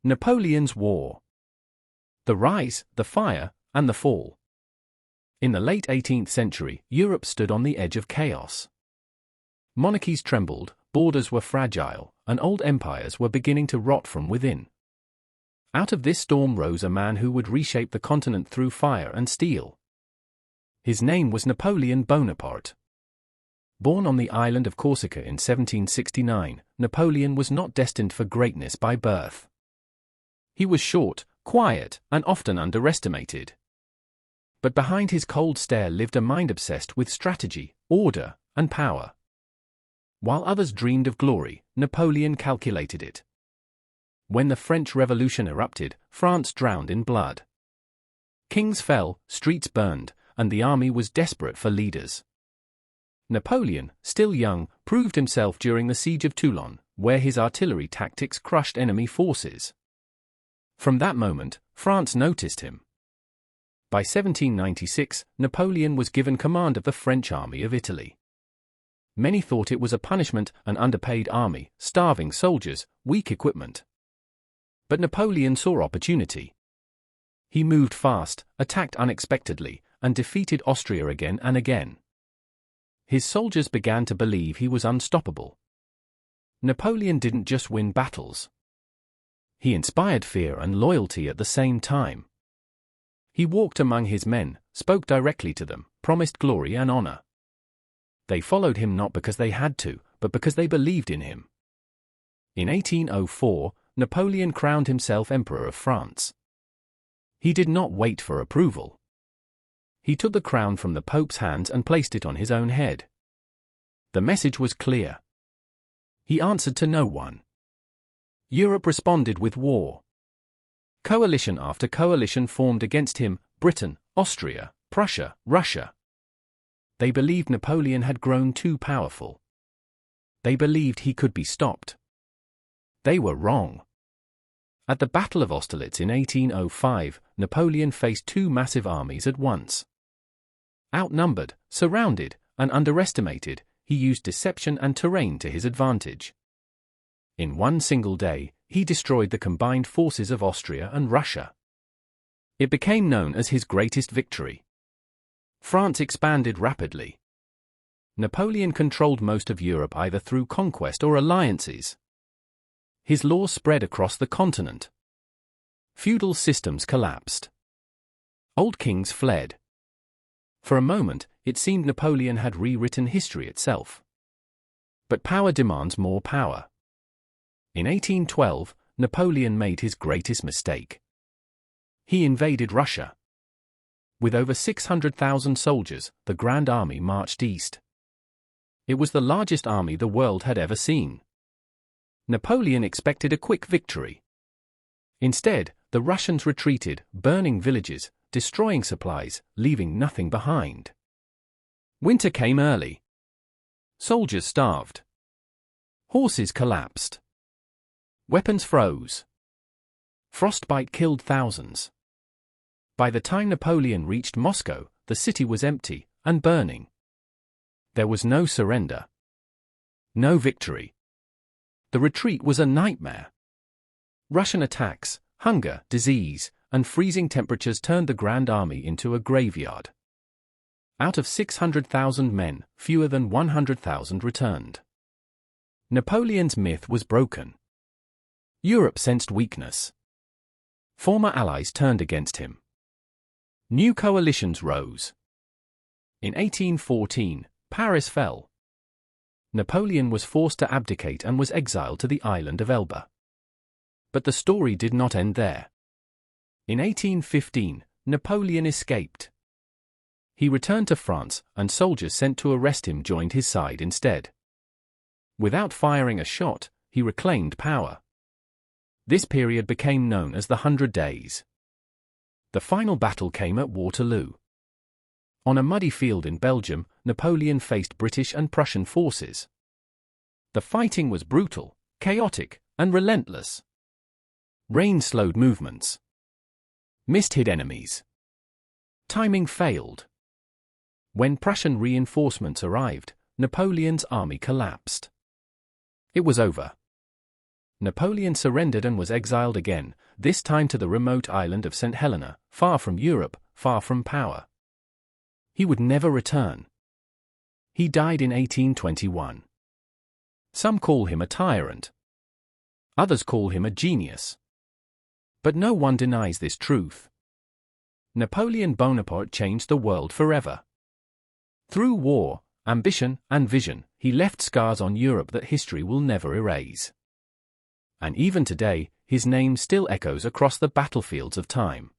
Napoleon's War. The Rise, the Fire, and the Fall. In the late 18th century, Europe stood on the edge of chaos. Monarchies trembled, borders were fragile, and old empires were beginning to rot from within. Out of this storm rose a man who would reshape the continent through fire and steel. His name was Napoleon Bonaparte. Born on the island of Corsica in 1769, Napoleon was not destined for greatness by birth. He was short, quiet, and often underestimated. But behind his cold stare lived a mind obsessed with strategy, order, and power. While others dreamed of glory, Napoleon calculated it. When the French Revolution erupted, France drowned in blood. Kings fell, streets burned, and the army was desperate for leaders. Napoleon, still young, proved himself during the siege of Toulon, where his artillery tactics crushed enemy forces. From that moment, France noticed him. By 1796, Napoleon was given command of the French army of Italy. Many thought it was a punishment, an underpaid army, starving soldiers, weak equipment. But Napoleon saw opportunity. He moved fast, attacked unexpectedly, and defeated Austria again and again. His soldiers began to believe he was unstoppable. Napoleon didn't just win battles. He inspired fear and loyalty at the same time. He walked among his men, spoke directly to them, promised glory and honor. They followed him not because they had to, but because they believed in him. In 1804, Napoleon crowned himself Emperor of France. He did not wait for approval. He took the crown from the Pope's hands and placed it on his own head. The message was clear. He answered to no one. Europe responded with war. Coalition after coalition formed against him: Britain, Austria, Prussia, Russia. They believed Napoleon had grown too powerful. They believed he could be stopped. They were wrong. At the Battle of Austerlitz in 1805, Napoleon faced two massive armies at once. Outnumbered, surrounded, and underestimated, he used deception and terrain to his advantage. In one single day, he destroyed the combined forces of Austria and Russia. It became known as his greatest victory. France expanded rapidly. Napoleon controlled most of Europe either through conquest or alliances. His law spread across the continent. Feudal systems collapsed. Old kings fled. For a moment, it seemed Napoleon had rewritten history itself. But power demands more power. In 1812, Napoleon made his greatest mistake. He invaded Russia. With over 600,000 soldiers, the Grand Army marched east. It was the largest army the world had ever seen. Napoleon expected a quick victory. Instead, the Russians retreated, burning villages, destroying supplies, leaving nothing behind. Winter came early. Soldiers starved. Horses collapsed. Weapons froze. Frostbite killed thousands. By the time Napoleon reached Moscow, the city was empty and burning. There was no surrender. No victory. The retreat was a nightmare. Russian attacks, hunger, disease, and freezing temperatures turned the Grand Army into a graveyard. Out of 600,000 men, fewer than 100,000 returned. Napoleon's myth was broken. Europe sensed weakness. Former allies turned against him. New coalitions rose. In 1814, Paris fell. Napoleon was forced to abdicate and was exiled to the island of Elba. But the story did not end there. In 1815, Napoleon escaped. He returned to France, and soldiers sent to arrest him joined his side instead. Without firing a shot, he reclaimed power. This period became known as the 100 Days. The final battle came at Waterloo. On a muddy field in Belgium, Napoleon faced British and Prussian forces. The fighting was brutal, chaotic, and relentless. Rain slowed movements. Mist hid enemies. Timing failed. When Prussian reinforcements arrived, Napoleon's army collapsed. It was over. Napoleon surrendered and was exiled again, this time to the remote island of St. Helena, far from Europe, far from power. He would never return. He died in 1821. Some call him a tyrant. Others call him a genius. But no one denies this truth. Napoleon Bonaparte changed the world forever. Through war, ambition, and vision, he left scars on Europe that history will never erase. And even today, his name still echoes across the battlefields of time.